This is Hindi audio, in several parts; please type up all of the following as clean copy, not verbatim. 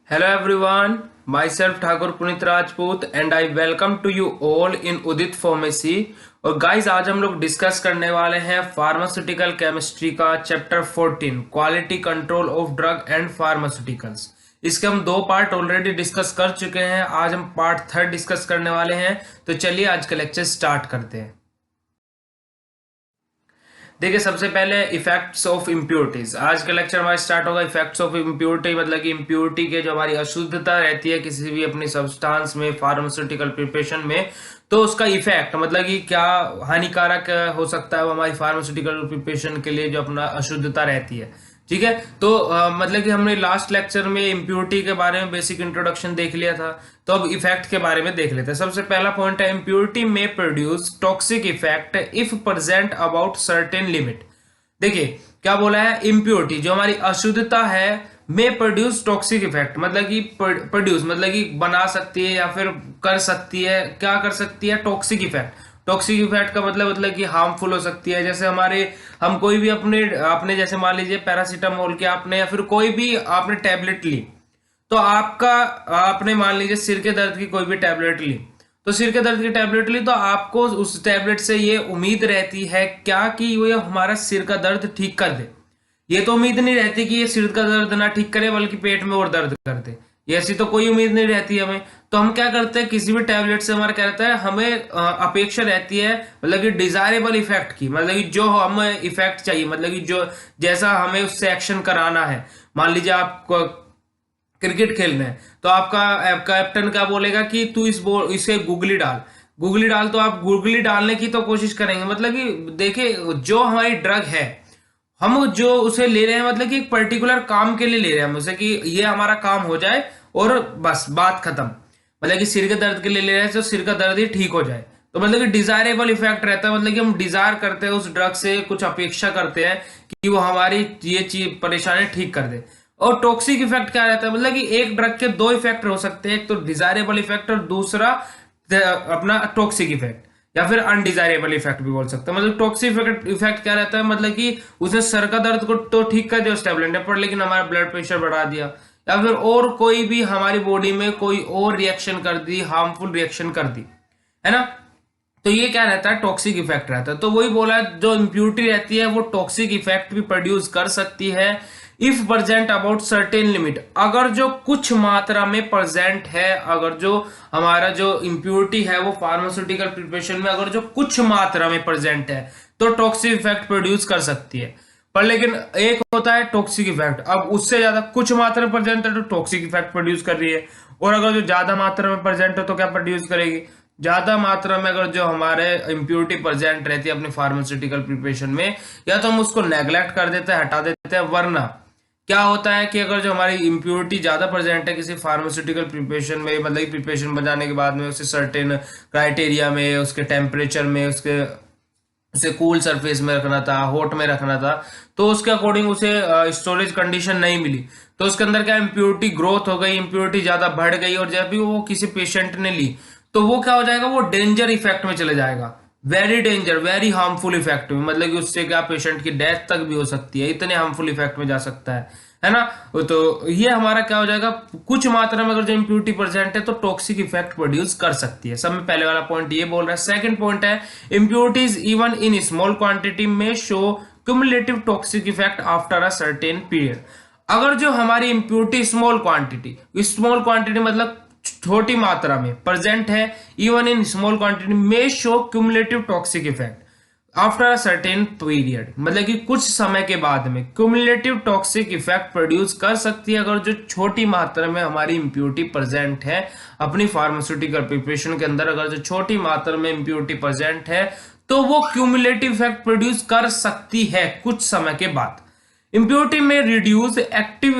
Hello everyone, myself Thakur Punit Rajput and I welcome to you all in Udit pharmacy. और गाइस आज हम लोग डिस्कस करने वाले हैं फार्मास्यूटिकल केमिस्ट्री का chapter 14 quality control of drug and pharmaceuticals. इसके हम दो पार्ट ऑलरेडी डिस्कस कर चुके हैं, आज हम पार्ट थर्ड डिस्कस करने वाले हैं। तो चलिए आज का लेक्चर स्टार्ट करते हैं। देखिए सबसे पहले इफेक्ट्स ऑफ इम्प्योरिटीज। आज का लेक्चर हमारा स्टार्ट होगा इफेक्ट्स ऑफ इम्प्योरिटी, मतलब कि इम्प्योरिटी के जो हमारी अशुद्धता रहती है किसी भी अपनी सब्सटेंस में, फार्मास्यूटिकल प्रिपरेशन में, तो उसका इफेक्ट मतलब कि क्या हानिकारक हो सकता है वो हमारी फार्मास्यूटिकल प्रिपरेशन के लिए जो अपना अशुद्धता रहती है। ठीक है, तो मतलब कि हमने लास्ट लेक्चर में इम्प्योरिटी के बारे में बेसिक इंट्रोडक्शन देख लिया था, तो अब इफेक्ट के बारे में देख लेते हैं। सबसे पहला पॉइंट है इम्प्योरिटी में produce toxic effect if present about certain limit. देखिए क्या बोला है, इम्प्योरिटी जो हमारी अशुद्धता है में प्रोड्यूस टॉक्सिक इफेक्ट, मतलब कि प्रोड्यूस मतलब कि बना सकती है या फिर कर सकती है, क्या कर सकती है, टॉक्सिक इफेक्ट। टॉक्सिक इफेक्ट का मतलब कि हार्मफुल हो सकती है। जैसे हम कोई भी आपने जैसे मान लीजिए पैरासीटामोल के आपने या फिर कोई भी आपने टैबलेट ली, तो आपने मान लीजिए सिर के दर्द की कोई भी टैबलेट ली, तो सिर के दर्द की टैबलेट ली तो आपको उस टैबलेट से ये उम्मीद रहती है क्या कि वो हमारा सिर का दर्द ठीक कर दे। ये तो उम्मीद नहीं रहती कि ये सिर का दर्द ना ठीक करे बल्कि पेट में और दर्द कर दे, ये ऐसी तो कोई उम्मीद नहीं रहती हमें। तो हम क्या करते हैं, किसी भी टैबलेट से हमारा क्या रहता है, हमें अपेक्षा रहती है मतलब कि डिजायरेबल इफेक्ट की, मतलब कि जो हमें इफेक्ट चाहिए, मतलब कि जो जैसा हमें उससे एक्शन कराना है। मान लीजिए आप क्रिकेट खेलना है तो आपका कैप्टन क्या बोलेगा कि तू इसे गुगली डाल, तो आप गुगली डालने की तो कोशिश करेंगे। मतलब कि देखिए जो हमारी ड्रग है हम जो उसे ले रहे हैं, मतलब कि एक पर्टिकुलर काम के लिए ले रहे हैं हम उसे, कि ये हमारा काम हो जाए और बस बात खत्म। मतलब कि सिर के दर्द के लिए ले रहे हैं तो सिर का दर्द ही ठीक हो जाए, तो मतलब कि डिजायरेबल इफेक्ट रहता है। मतलब कि हम डिजायर करते हैं उस ड्रग से, कुछ अपेक्षा करते हैं कि वो हमारी ये चीज परेशानी ठीक कर दे। और टॉक्सिक इफेक्ट क्या रहता है, मतलब कि एक ड्रग के दो इफेक्ट हो सकते हैं, एक तो डिजायरेबल इफेक्ट और दूसरा अपना टॉक्सिक इफेक्ट या फिर अनडिजायरेबल इफेक्ट भी बोल सकते हैं। मतलब टॉक्सिक इफेक्ट क्या रहता है, मतलब कि उसने सर का दर्द को तो ठीक कर दिया उस टैबलेट ने, पर लेकिन हमारा ब्लड प्रेशर बढ़ा दिया या फिर और कोई भी हमारी बॉडी में कोई और रिएक्शन कर दी, हार्मफुल रिएक्शन कर दी, है ना। तो ये क्या रहता है, टॉक्सिक इफेक्ट रहता है। तो वही बोला, जो इम्प्योरिटी रहती है वो टॉक्सिक इफेक्ट भी प्रोड्यूस कर सकती है if present about certain limit. अगर जो कुछ मात्रा में प्रेजेंट है, अगर जो हमारा जो इम्प्योरिटी है वो फार्मास्यूटिकल प्रिपरेशन में अगर जो कुछ मात्रा में प्रेजेंट है तो टॉक्सिक इफेक्ट प्रोड्यूस कर सकती है। पर लेकिन एक होता है टॉक्सिक इफेक्ट, अब उससे ज्यादा कुछ मात्रा में प्रेजेंट है तो टॉक्सिक इफेक्ट प्रोड्यूस कर रही है, और अगर जो ज्यादा मात्रा में प्रेजेंट है तो क्या प्रोड्यूस करेगी, ज्यादा मात्रा में अगर जो हमारे इम्प्योरिटी प्रेजेंट रहती है अपनी फार्मास्यूटिकल प्रिपरेशन में, या तो हम उसको नेग्लेक्ट कर देते हैं, हटा देते हैं। वरना क्या होता है कि अगर जो हमारी इम्प्योरिटी ज्यादा प्रेजेंट है किसी फार्मास्यूटिकल प्रिपरेशन में, मतलब कि प्रिपरेशन बनाने के बाद में उसे सर्टेन क्राइटेरिया में, उसके टेम्परेचर में, उसे कूल सरफेस में रखना था, हॉट में रखना था, तो उसके अकॉर्डिंग उसे स्टोरेज कंडीशन नहीं मिली, तो उसके अंदर क्या इम्प्योरिटी ग्रोथ हो गई, इम्प्योरिटी ज्यादा बढ़ गई, और जब भी वो किसी पेशेंट ने ली तो वो क्या हो जाएगा, वो डेंजर इफेक्ट में चले जाएगा, very danger, very harmful effect में। मतलब कि उससे क्या पेशेंट की डेथ तक भी हो सकती है, इतने हार्मफुल इफेक्ट में जा सकता है ना। तो ये हमारा क्या हो जाएगा, कुछ मात्रा में अगर जो इम्प्योरिटी प्रेजेंट है तो टॉक्सिक इफेक्ट प्रोड्यूस कर सकती है। सब में पहले वाला पॉइंट ये बोल रहा है। सेकंड पॉइंट है impurities even in small quantity में show cumulative toxic effect after a certain period. अगर जो हमारी इम्प्योरिटी स्मॉल क्वांटिटी मतलब छोटी मात्रा में प्रेजेंट है, इवन इन स्मॉल क्वांटिटी में show cumulative toxic effect after a certain period, मतलब कि कुछ समय के बाद में क्यूमुलेटिव टॉक्सिक इफेक्ट प्रोड्यूस कर सकती है अगर जो छोटी मात्रा में हमारी इम्प्योरिटी प्रेजेंट है अपनी फार्मास्यूटिकल प्रिपरेशन के अंदर। अगर जो छोटी मात्रा में इम्प्योरिटी प्रेजेंट है तो वो क्यूमुलेटिव इफेक्ट प्रोड्यूस कर सकती है कुछ समय के बाद। इम्प्योरिटी में reduce active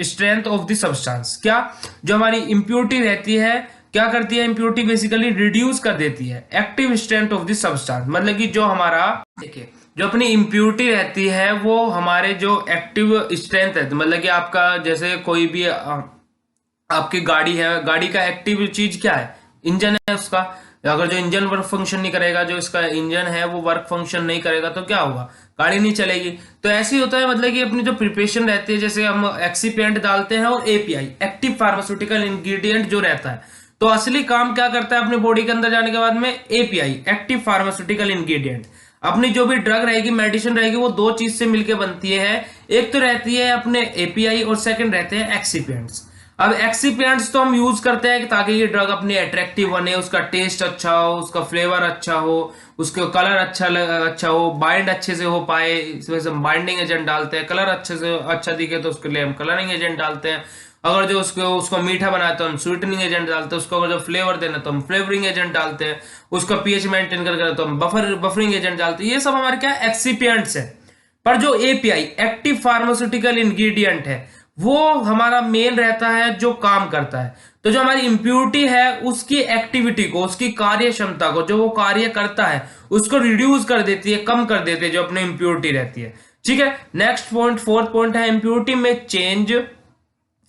strength of the substance. क्या जो हमारी इम्प्योरिटी रहती है क्या करती है, इम्प्योरिटी बेसिकली रिड्यूस कर देती है active strength of the substance. मतलब कि जो हमारा देखिए जो अपनी इम्प्योरिटी रहती है वो हमारे जो एक्टिव स्ट्रेंथ है, मतलब कि आपका जैसे कोई भी आपकी गाड़ी है, गाड़ी का एक्टिव चीज क्या है, इंजन है उसका। अगर जो इंजन वर्क फंक्शन नहीं करेगा, जो इसका इंजन है वो वर्क फंक्शन नहीं करेगा तो क्या होगा, गाड़ी नहीं चलेगी। तो ऐसे ही होता है, मतलब कि अपनी जो प्रिपरेशन रहती है, जैसे हम एक्सीपिएंट डालते हैं और एपीआई एक्टिव फार्मास्यूटिकल इंग्रेडिएंट जो रहता है, तो असली काम क्या करता है अपने बॉडी के अंदर जाने के बाद में, एपीआई एक्टिव फार्मास्यूटिकल इंग्रेडिएंट। अपनी जो भी ड्रग रहेगी, मेडिसिन रहेगी, वो दो चीज से मिलकर बनती है। एक तो रहती है अपने एपीआई और सेकंड रहते हैं एक्सीपिएंट्स। अब एक्सीपिएंट्स तो हम यूज करते हैं ताकि ये ड्रग अपनी अट्रैक्टिव बने, उसका टेस्ट अच्छा हो, उसका फ्लेवर अच्छा हो, उसका कलर अच्छा हो, बाइंड अच्छे से हो पाए, इसमें से हम बाइंडिंग एजेंट डालते हैं। कलर अच्छे से अच्छा दिखे तो उसके लिए हम कलरिंग एजेंट डालते हैं। अगर जो उसको उसको मीठा बनाए तो हम स्वीटनिंग एजेंट डालते हैं। उसको अगर जो फ्लेवर देना तो हम फ्लेवरिंग एजेंट डालते हैं। उसका पीएच मेंटेन करके तो हम बफरिंग एजेंट डालते हैं। ये सब हमारे क्या एक्सीपिएंट्स है। पर जो एपीआई एक्टिव फार्मास्यूटिकल इंग्रेडिएंट है, वो हमारा मेन रहता है जो काम करता है। तो जो हमारी इंप्योरिटी है उसकी एक्टिविटी को, उसकी कार्य क्षमता को, जो वो कार्य करता है उसको रिड्यूस कर देती है, कम कर देती है, जो अपनी इंप्योरिटी रहती है। ठीक है, नेक्स्ट पॉइंट, फोर्थ पॉइंट है इंप्योरिटी में change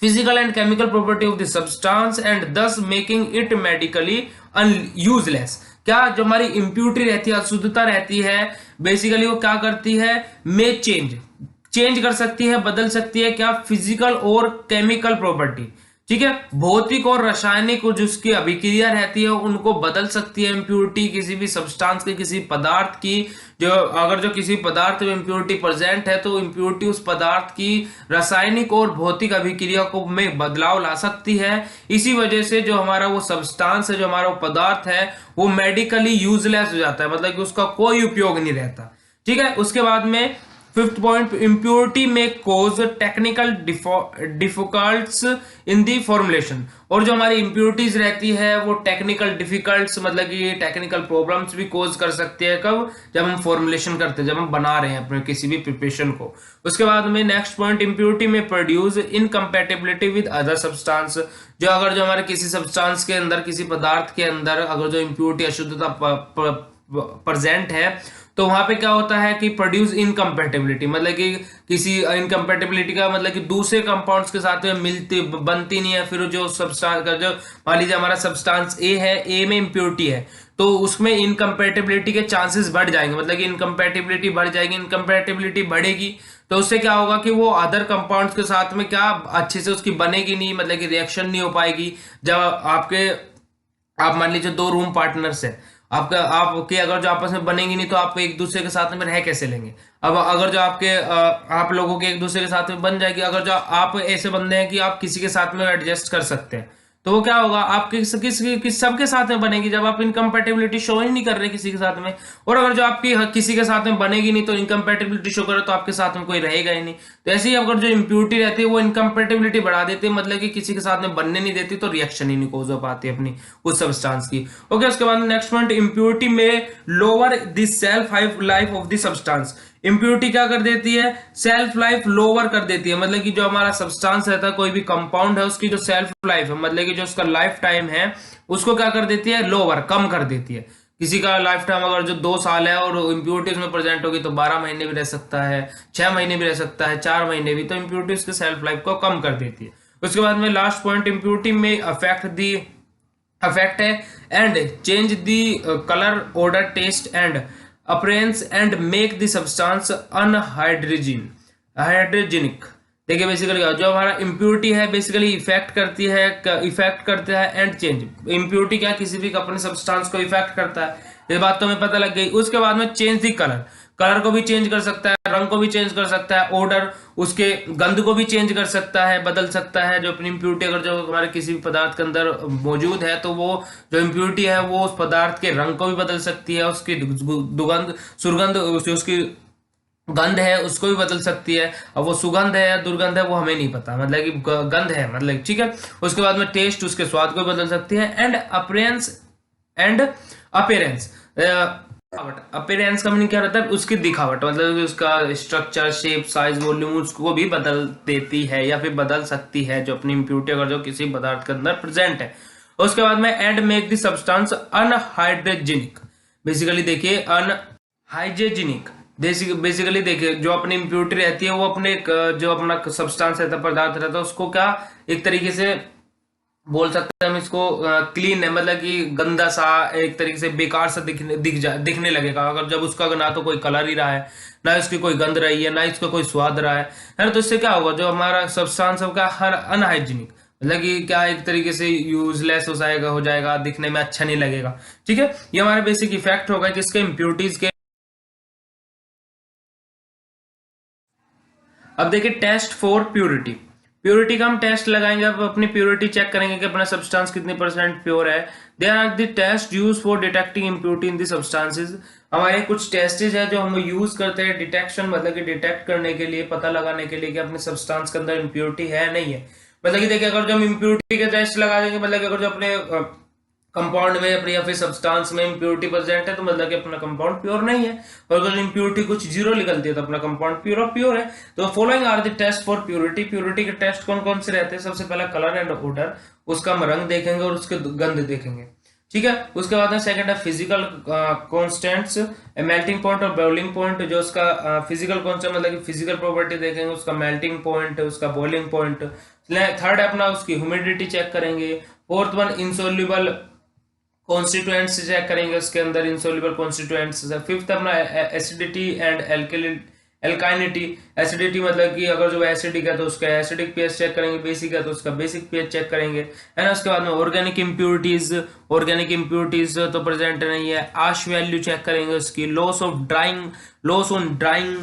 physical and chemical property of the substance and दस मेकिंग इट मेडिकली यूजलेस। क्या जो हमारी इंप्योरिटी रहती है, अशुद्धता रहती है, बेसिकली वो क्या करती है, में चेंज कर सकती है, बदल सकती है क्या, फिजिकल और केमिकल प्रॉपर्टी। ठीक है, भौतिक और रासायनिक जो उसकी अभिक्रिया रहती है उनको बदल सकती है इंप्योरिटी, किसी भी सब्सटेंस की, किसी पदार्थ की। जो अगर जो किसी पदार्थ में इंप्योरिटी प्रेजेंट है तो इंप्योरिटी उस पदार्थ की रासायनिक और भौतिक अभिक्रिया को में बदलाव ला सकती है। इसी वजह से जो हमारा वो सब्सटेंस है, जो हमारा वो पदार्थ है, वो मेडिकली यूजलेस हो जाता है, मतलब कि उसका कोई उपयोग नहीं रहता। ठीक है, उसके बाद में फिफ्थ पॉइंट, इंप्योरिटी में कोज टेक्निकल डिफिकल्ट्स इन दी फॉर्मुलेशन। और जो हमारी इंप्योरिटीज रहती है वो टेक्निकल डिफिकल्ट्स, मतलब कि टेक्निकल प्रॉब्लम्स भी कोज कर सकती है। कब, जब हम फॉर्मुलेशन करते हैं, जब हम बना रहे हैं अपने किसी भी प्रिपरेशन को। उसके बाद में नेक्स्ट पॉइंट, इंप्योरिटी में produce incompatibility with other substance. जो अगर जो हमारे किसी सब्सटेंस के अंदर, किसी पदार्थ के अंदर अगर जो इंप्योरिटी, अशुद्धता प्रेजेंट है, तो वहां पे क्या होता है कि प्रोड्यूस इनकम्पेटेबिलिटी, मतलब कि किसी इनकम्पेटेबिलिटी का मतलब कि दूसरे कंपाउंड्स के साथ में मिलती बनती नहीं है। फिर जो सब्सटेंस का, जो मान लीजिए हमारा सब्सटेंस ए है, ए में इंप्योरिटी है, तो उसमें इनकम्पेटेबिलिटी के चांसेस बढ़ जाएंगे, मतलब कि इनकम्पेटेबिलिटी बढ़ जाएगी। इनकम्पेटेबिलिटी बढ़ेगी तो उससे क्या होगा कि वो अदर कंपाउंड्स के साथ में क्या अच्छे से उसकी बनेगी नहीं, मतलब कि रिएक्शन नहीं हो पाएगी। जब आप मान लीजिए दो रूम पार्टनर्स है, आपके अगर जो आपस में बनेंगी नहीं तो आप एक दूसरे के साथ में रह कैसे लेंगे। अब अगर जो आप लोगों के एक दूसरे के साथ में बन जाएगी, अगर जो आप ऐसे बंदे हैं कि आप किसी के साथ में एडजस्ट कर सकते हैं, तो वो क्या होगा, आप किस सबके साथ में बनेगी जब आप इनकम्पेटेबिलिटी शो ही नहीं कर रहे किसी के साथ में। और अगर जो आपकी किसी के साथ में बनेगी नहीं तो इनकम्पेटेबिलिटी शो करे तो आपके साथ में कोई रहेगा ही नहीं। तो ऐसे ही अगर जो इंप्योरिटी रहती है वो इनकम्पेटेबिलिटी बढ़ा देती है, मतलब कि किसी के साथ में बनने नहीं देती, तो रिएक्शन ही नहीं कोज हो पाती अपनी उस सब्सटेंस की। ओके, उसके बाद नेक्स्ट पॉइंट, इंप्योरिटी में lower the self life of the substance. Impurity क्या कर देती है, सेल्फ लाइफ लोअर कर देती है, मतलब कि जो हमारा सब्सटेंस रहता है, कोई भी कंपाउंड है, उसकी जो सेल्फ लाइफ है, मतलब कि जो उसका लाइफ टाइम है, उसको क्या कर देती है, लोअर, कम कर देती है। किसी का लाइफ टाइम अगर जो 2 साल है और इंप्योरिटी उसमें प्रेजेंट होगी तो 12 महीने भी रह सकता है, 6 महीने भी रह सकता है, 4 महीने भी, तो इंप्योरिटी उसके सेल्फ लाइफ को कम कर देती है। उसके बाद में लास्ट पॉइंट, इंप्योरिटी में अफेक्ट है and change the colour, odour, taste and appearance and make the substance hydrogenic. देखिए बेसिकली जो हमारा इंप्योरिटी है बेसिकली इफेक्ट करता है एंड चेंज। इंप्योरिटी क्या, किसी भी अपने सब्सटेंस को इफेक्ट करता है, ये बात तो हमें पता लग गई। उसके बाद में चेंज दी कलर को भी चेंज कर सकता है, रंग को भी चेंज कर सकता है, ऑर्डर, उसके गंध को भी चेंज कर सकता है, बदल सकता है। जो अपनी इंप्योरिटी अगर जो हमारे किसी भी पदार्थ के अंदर मौजूद है तो वो जो इंप्योरिटी है वो उस पदार्थ के रंग को भी बदल सकती है, उसकी दुगंध, सुगंध, उसकी गंध है उसको भी बदल सकती है। अब वो सुगंध है या दुर्गंध है वो हमें नहीं पता, मतलब कि गंध है, मतलब ठीक है। उसके बाद में टेस्ट, उसके स्वाद को भी बदल सकती है। एंड अपीयरेंस अपीयरेंस का मीनिंग क्या रहता है, उसकी दिखावट, मतलब उसका स्ट्रक्चर, शेप, साइज, वॉल्यूम, उसको भी बदल देती है या फिर बदल सकती है, जो अपनी इंप्योरिटी अगर जो किसी पदार्थ के अंदर प्रेजेंट है। उसके बाद में and make the substance unhydrogenic. Basically देखिए अनहाइजेनिक, बेसिकली देखिए जो अपनी इंप्योरिटी रहती है वो अपने जो अपना सब्सटेंस रहता है, पदार्थ रहता है, उसको क्या एक तरीके से बोल सकते हैं हम इसको क्लीन है, मतलब कि गंदा सा, एक तरीके से बेकार सा दिखने लगेगा अगर जब उसका ना तो कोई कलर ही रहा है, ना इसकी कोई गंध रही है, ना इसका कोई स्वाद रहा है ना। तो इससे क्या होगा, जो हमारा सब्सटेंस होगा हर अनहाइजीनिक, मतलब कि क्या एक तरीके से यूजलेस हो जाएगा, दिखने में अच्छा नहीं लगेगा। ठीक है, ये हमारा बेसिक इफेक्ट होगा किसके, इम्प्योरिटीज के। अब देखिए टेस्ट फॉर प्योरिटी। प्योरिटी का हम टेस्ट लगाएंगे, अब अपनी प्योरिटी चेक करेंगे कि अपना सब्सटेंस कितने परसेंट प्योर है। There are the test use for detecting impurity in the substances. हमारे कुछ टेस्टेज है जो हम यूज करते हैं डिटेक्शन, मतलब कि डिटेक्ट करने के लिए, पता लगाने के लिए कि अपने सब्सटेंस के अंदर इम्प्योरिटी है नहीं है। मतलब कि देखिए, अगर जो हम इम्प्योरिटी के टेस्ट लगा देंगे, मतलब कि अगर जो अपने कंपाउंड में अपने या फिर सब्सटेंस में इम्प्योरिटी प्रेजेंट है, तो मतलब कि अपना कंपाउंड प्योर नहीं है। और अगर इम्प्योरिटी कुछ जीरो निकलती है तो अपना कंपाउंड प्योर है। तो following are the test for purity. Purity के टेस्ट कौन कौन से रहते हैं? सबसे पहला कलर एंड ओडर, उसका हम रंग देखेंगे और उसके गंध देखेंगे। ठीक है, उसके बाद में सेकंड है फिजिकल कॉन्स्टेंट्स, मेल्टिंग पॉइंट और बॉइलिंग पॉइंट। जो उसका फिजिकल कॉन्स्टेंट मतलब कि फिजिकल प्रॉपर्टी देखेंगे, उसका मेल्टिंग पॉइंट, उसका बॉइलिंग पॉइंट। थर्ड है अपना उसकी ह्यूमिडिटी चेक करेंगे। Fourth one insoluble constituents check करेंगे, उसके अंदर इंसोल्यूबल कॉन्स्टिट्यूएंट्स। फिफ्थ अपना एसिडिटी एंड एल्काइनिटी। एसिडिटी मतलब कि अगर जो एसिडिक है तो उसका एसिडिक पीएच चेक करेंगे, बेसिक है तो उसका बेसिक पीएच चेक करेंगे, है ना। उसके बाद में ऑर्गेनिक इम्प्योरिटीज, ऑर्गेनिक इम्प्योरिटीज तो प्रेजेंट नहीं है। आश वैल्यू चेक करेंगे उसकी। Loss of drawing, loss on drawing,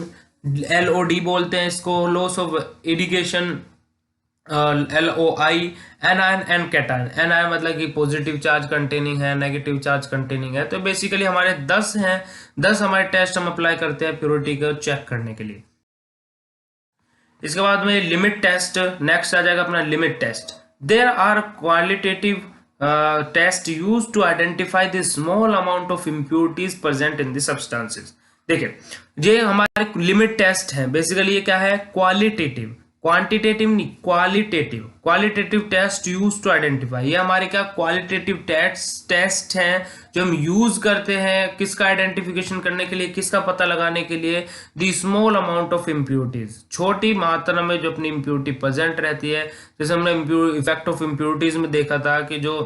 LOD बोलते हैं इसको, loss of irrigation, LOI। Anion and cation. Anion मतलब कि पॉजिटिव चार्ज कंटेनिंग है, नेगेटिव चार्ज कंटेनिंग है। तो बेसिकली हमारे 10 हैं, 10 हमारे टेस्ट हम अप्लाई करते हैं प्योरिटी को चेक करने के लिए। इसके बाद में लिमिट टेस्ट नेक्स्ट आ जाएगा अपना limit test. There are qualitative test use to identify the small amount of impurities present in the substances. देखिए, ये हमारे लिमिट टेस्ट है। बेसिकली ये क्या है? क्वालिटेटिव, क्वांटिटेटिव नहीं, qualitative. Qualitative test use to identify, ये हमारे क्या क्वालिटेटिव टेस्ट हैं जो हम यूज करते हैं किसका आइडेंटिफिकेशन करने के लिए, किसका पता लगाने के लिए, the small amount of impurities, छोटी मात्रा में जो अपनी इम्प्योरिटी प्रेजेंट रहती है। जैसे हमने इफेक्ट ऑफ इम्प्योरिटीज में देखा था कि जो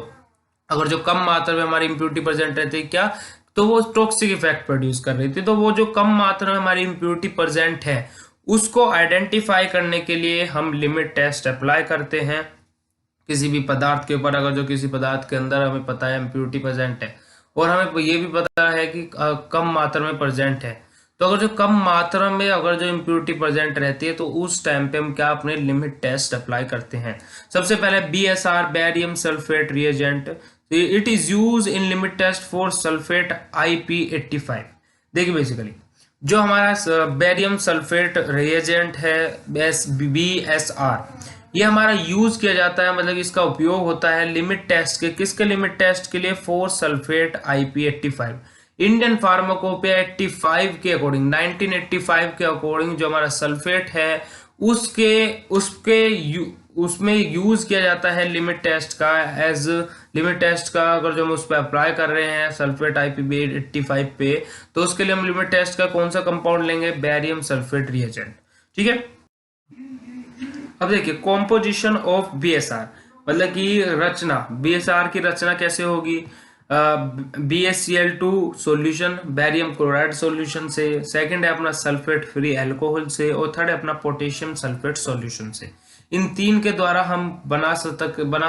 अगर जो कम मात्रा में हमारी इम्प्योरिटी प्रेजेंट रहती है क्या, तो वो टॉक्सिक इफेक्ट प्रोड्यूस कर रही थी। तो वो जो कम मात्रा में हमारी इम्प्योरिटी प्रेजेंट है उसको आइडेंटिफाई करने के लिए हम लिमिट टेस्ट अप्लाई करते हैं किसी भी पदार्थ के ऊपर। अगर जो किसी पदार्थ के अंदर हमें पता है इम्प्योरिटी प्रेजेंट है और हमें ये भी पता है कि कम मात्रा में प्रेजेंट है, तो अगर जो कम मात्रा में अगर जो इम्प्योरिटी प्रेजेंट रहती है तो उस टाइम पे हम क्या अपने लिमिट टेस्ट अप्लाई करते हैं। सबसे पहले BSR, barium sulphate reagent. It is use in limit test for sulphate IP85। देखिए बेसिकली जो हमारा बैरियम सल्फेट रिएजेंट है BSR, ये हमारा यूज किया जाता है, मतलब इसका उपयोग होता है लिमिट टेस्ट के, किसके लिमिट टेस्ट के लिए? For sulphate IP85। Indian pharmacopoeia 85 के अकॉर्डिंग, 1985 के अकॉर्डिंग जो हमारा सल्फेट है उसके उसके उसमें यूज किया जाता है लिमिट टेस्ट का। एज लिमिट टेस्ट का अगर जो हम उस पर अप्लाई कर रहे हैं सल्फेट IP85 पे, तो उसके लिए हम लिमिट टेस्ट का कौन सा कंपाउंड लेंगे? Barium sulphate reagent. ठीक है, अब देखिए कॉम्पोजिशन ऑफ BSR, मतलब कि रचना, BSR की रचना कैसे होगी? BaCl2 solution barium chloride solution से, सेकंड है अपना सल्फेट फ्री अल्कोहल से, और थर्ड है अपना पोटेशियम सल्फेट सॉल्यूशन से। इन तीन के द्वारा हम बना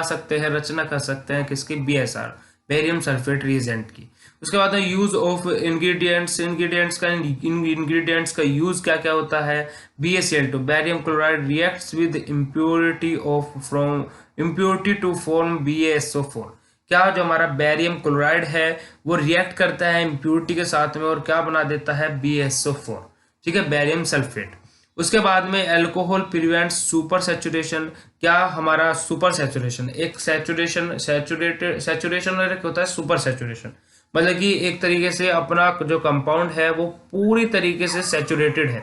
सकते हैं, रचना कर सकते हैं किसकी? BSR, बैरियम सल्फेट रिएजेंट की। उसके बाद यूज ऑफ इंग्रेडिएंट्स, इंग्रेडिएंट्स का यूज क्या क्या होता है? BaCl2 barium chloride reacts with impurity from impurity to form BaSO4। क्या जो हमारा बैरियम क्लोराइड है वो रिएक्ट करता है इम्प्योरिटी के साथ में और क्या बना देता है? BaSO4। ठीक है, बैरियम सल्फेट। उसके बाद में अल्कोहल प्रिवेंट्स सुपर सैचुरेशन। क्या हमारा सुपर सैचुरेशन, एक सैचुरेशन और एक होता है सुपर सैचुरेशन, मतलब कि एक तरीके से अपना जो कंपाउंड है वो पूरी तरीके से सैचुरेटेड है।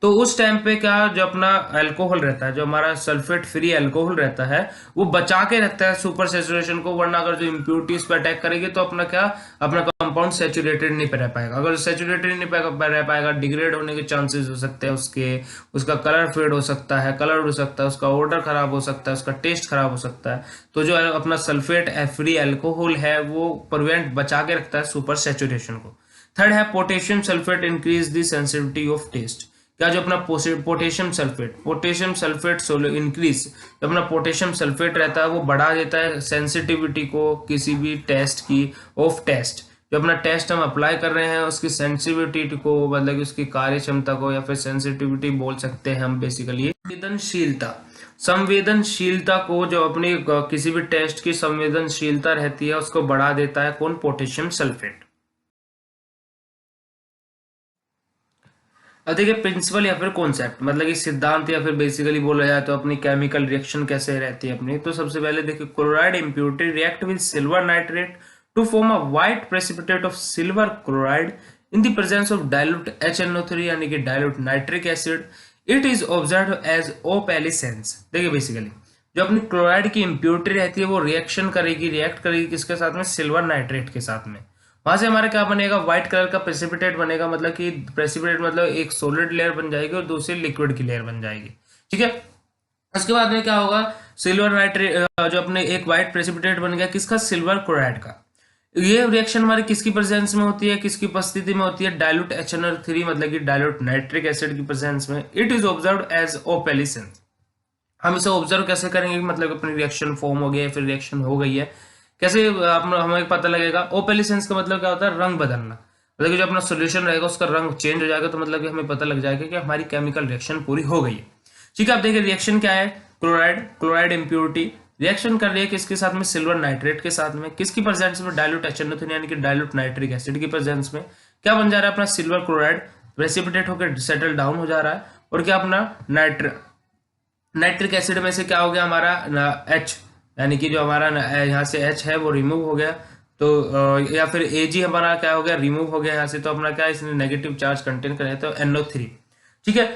तो उस टाइम पे क्या जो अपना अल्कोहल रहता है, जो हमारा सल्फेट फ्री अल्कोहल रहता है, वो बचा के रखता है सुपर सैचुरेशन को, वरना अगर जो इम्प्योरिटीज पे अटैक करेगी तो अपना क्या, अपना कंपाउंड सैचुरेटेड नहीं रह पाएगा। अगर सैचुरेटेड नहीं रह पाएगा, डिग्रेड होने के चांसेस हो सकते हैं उसका कलर फेड हो सकता है, कलर हो सकता है, उसका ऑर्डर खराब हो सकता है, उसका टेस्ट खराब हो सकता है। तो जो अपना सल्फेट फ्री अल्कोहल है वो प्रिवेंट बचा के रखता है सुपर सैचुरेशन को। थर्ड है potassium sulphate increase the sensitivity of test. क्या जो अपना पोटेशियम सल्फेट इंक्रीज, जो अपना पोटेशियम सल्फेट रहता है वो बढ़ा देता है सेंसिटिविटी को किसी भी टेस्ट की, ऑफ टेस्ट। जो अपना टेस्ट हम अप्लाई कर रहे हैं उसकी सेंसिटिविटी को, मतलब उसकी कार्य क्षमता को, या फिर सेंसिटिविटी बोल सकते हैं हम बेसिकली। संवेदनशीलता को, जो अपनी किसी भी टेस्ट की संवेदनशीलता रहती है उसको बढ़ा देता है कौन? Potassium sulphate. अब देखिए प्रिंसिपल या फिर कॉन्सेप्ट, मतलब कि सिद्धांत या फिर बेसिकली बोला जाए तो अपनी केमिकल रिएक्शन कैसे रहती है अपनी। तो सबसे पहले देखिए chloride impurity react with silver nitrate to form a white precipitate of silver chloride in the presence of dilute HNO3 यानी कि dilute nitric acid. It is observe as opalescence. देखिए बेसिकली जो अपनी क्लोराइड की इम्प्योरिटी रहती है वो रिएक्ट करेगी किसके साथ में? सिल्वर नाइट्रेट के साथ में। वहां से हमारा क्या बनेगा? व्हाइट कलर का प्रेसिपिटेट बनेगा, मतलब कि प्रेसिपिटेट मतलब एक सॉलिड लेयर बन जाएगी और दूसरी लिक्विड की लेयर बन जाएगी। ठीक है, उसके बाद में क्या होगा? सिल्वर नाइट्रेट जो अपने एक व्हाइट प्रेसिपिटेट बन गया किसका? सिल्वर क्लोराइड का। ये रिएक्शन हमारी किसकी प्रेजेंस में होती है, किसकी उपस्थिति में होती है? डाइल्यूट HNO3 मतलब कि डाइल्यूट नाइट्रिक एसिड की प्रेजेंस में। It is observe as opalescence. हम इसे ऑब्जर्व कैसे करेंगे? मतलब अपनी रिएक्शन फॉर्म हो गई है, फिर रिएक्शन हो गई है, कैसे हमें पता लगेगा? ओपेलिसेंस का मतलब क्या होता है? रंग बदलना। मतलब कि जो अपना सोल्यूशन रहेगा उसका रंग चेंज हो जाएगा, तो मतलब कि हमें पता लग जाएगा कि हमारी केमिकल रिएक्शन पूरी हो गई है। ठीक है, आप देखिए रिएक्शन क्या है? क्लोराइड इम्प्योरिटी रिएक्शन कर रही है किसके साथ में? सिल्वर नाइट्रेट के साथ में। किसकी प्रेजेंस में? डाइल्यूट HNO3 यानी कि डाइल्यूट नाइट्रिक एसिड की प्रेजेंस में। क्या बन जा रहा है? अपना सिल्वर क्लोराइड प्रेसिपिटेट होकर सेटल डाउन हो जा रहा है, और क्या अपना नाइट्रिक एसिड में से क्या हो गया हमारा? H, यानी कि जो हमारा यहाँ से H है वो रिमूव हो गया, तो या फिर Ag हमारा क्या हो गया? रिमूव हो गया यहाँ से। तो अपना क्या इसने नेगेटिव चार्ज कंटेन करे, तो NO3। ठीक है,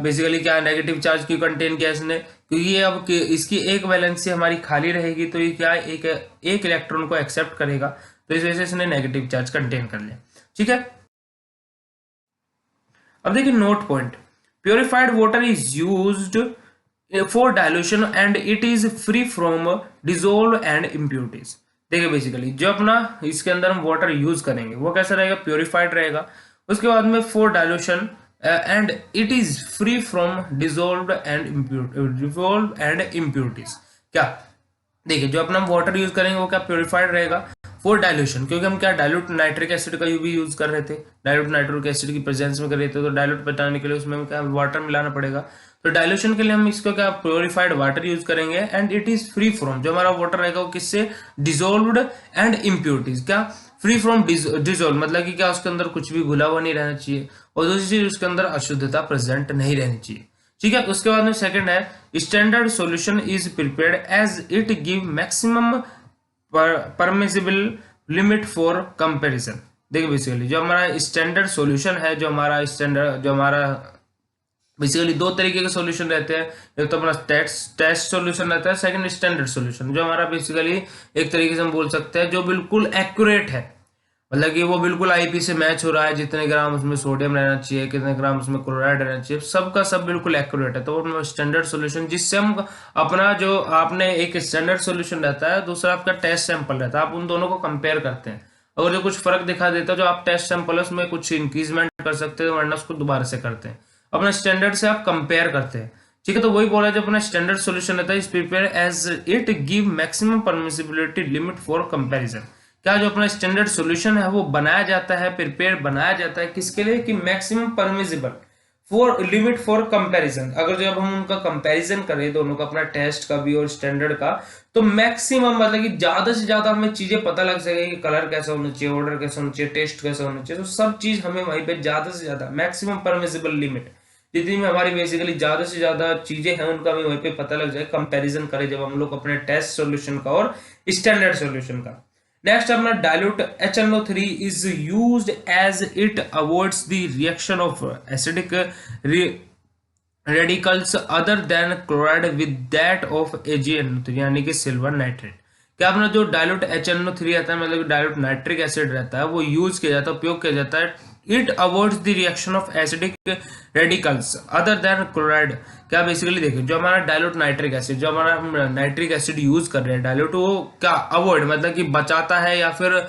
बेसिकली क्या नेगेटिव चार्ज क्यों कंटेन किया इसने? क्योंकि ये अब इसकी एक वैलेंसी हमारी खाली रहेगी, तो ये क्या एक इलेक्ट्रॉन को एक्सेप्ट करेगा, तो इस वजह से इसने नेगेटिव चार्ज कंटेन कर लिया। ठीक है, अब देखिए note point, purified water is used for dilution and it is free from dissolve and impurities. देखिए बेसिकली जो अपना इसके अंदर हम वाटर यूज करेंगे वो कैसा रहेगा? प्योरिफाइड रहेगा। उसके बाद में for dilution and it is free from dissolve and impurities. क्या देखिए जो अपना वाटर यूज करेंगे वो क्या? प्योरिफाइड रहेगा। फॉर डायल्यूशन, क्योंकि हम क्या डायल्यूट नाइट्रिक एसिड का भी यूज कर रहे थे, डायल्यूट नाइट्रिक एसिड की प्रेजेंस में कर रहे थे, तो डायल्यूट बताने के लिए उसमें क्या वाटर मिलाना पड़ेगा। तो डायल्यूशन के लिए हम इसको क्या? प्योरिफाइड वाटर यूज करेंगे। And it is free from, जो हमारा वाटर रहेगा वो किससे? Dissolved and impurities. क्या? फ्री फ्रॉम डिजोल्व मतलब कि क्या उसके अंदर कुछ भी घुला हुआ नहीं रहना चाहिए, और दूसरी चीज उसके अंदर अशुद्धता प्रेजेंट नहीं रहनी चाहिए। ठीक है, उसके बाद में सेकंड है standard solution is prepared as it give maximum permissible limit for comparison. देखिए बेसिकली जो हमारा स्टैंडर्ड सॉल्यूशन है, जो हमारा बेसिकली दो तरीके के सॉल्यूशन रहते हैं। एक तो अपना टेस्ट सॉल्यूशन रहता है, सेकंड स्टैंडर्ड सॉल्यूशन, जो हमारा बेसिकली एक तरीके से हम बोल सकते हैं जो बिल्कुल एक्यूरेट है, मतलब कि वो बिल्कुल IP से मैच हो रहा है, जितने ग्राम उसमें सोडियम रहना चाहिए, कितने ग्राम उसमें क्लोराइड रहना चाहिए, सबका सब बिल्कुल एक्यूरेट है। तो वो स्टैंडर्ड सॉल्यूशन, जिससे हम अपना जो आपने एक स्टैंडर्ड सॉल्यूशन रहता है, दूसरा आपका टेस्ट सैंपल रहता है, आप उन दोनों को कंपेयर करते हैं। अगर जो कुछ फर्क दिखा देता है, जो आप टेस्ट सैंपल है उसमें कुछ इंक्रीजमेंट कर सकते हैं, वरना उसको दोबारा से करते हैं, अपना स्टैंडर्ड से आप कंपेयर करते हैं। ठीक है, तो वही बोला जो अपना स्टैंडर्ड सॉल्यूशन रहता है, is prepare as it give maximum permissibility limit for comparison. क्या जो अपना स्टैंडर्ड सॉल्यूशन है वो बनाया जाता है, प्रिपेयर बनाया जाता है किसके लिए? कि maximum permissible for limit for comparison. अगर जब हम उनका कंपैरिजन करें दोनों का, अपना टेस्ट का भी और स्टैंडर्ड का, तो मैक्सिमम मतलब कि ज्यादा से ज्यादा हमें चीजें पता लग सके कि कलर कैसा होना चाहिए, ऑर्डर कैसा होना चाहिए, टेस्ट कैसा होना चाहिए, तो सब चीज हमें वहीं पे ज्यादा से ज्यादा मैक्सिमम परमिसिबल लिमिट, जितनी में हमारी बेसिकली ज्यादा से ज्यादा चीजें हैं उनका हमें वहीं पे पता लग जाए, कंपैरिजन करें जब हम लोग अपने टेस्ट सॉल्यूशन का और स्टैंडर्ड सॉल्यूशन का। नेक्स्ट अपना dilute HNO3 is used as it avoids the reaction of acidic radicals other than chloride with that of AgNO3 यानी कि सिल्वर नाइट्रेट। क्या अपना जो डायलूट HNO3 रहता है, मतलब डायलूट नाइट्रिक एसिड रहता है, वो यूज किया जाता है, उपयोग किया जाता है। It avoids the reaction of acidic radicals other than chloride. क्या बेसिकली देखिए, जो हमारा डायलूट नाइट्रिक एसिड, जो हमारा हम नाइट्रिक एसिड यूज कर रहे हैं डायलूट, वो क्या अवॉइड मतलब कि बचाता है या फिर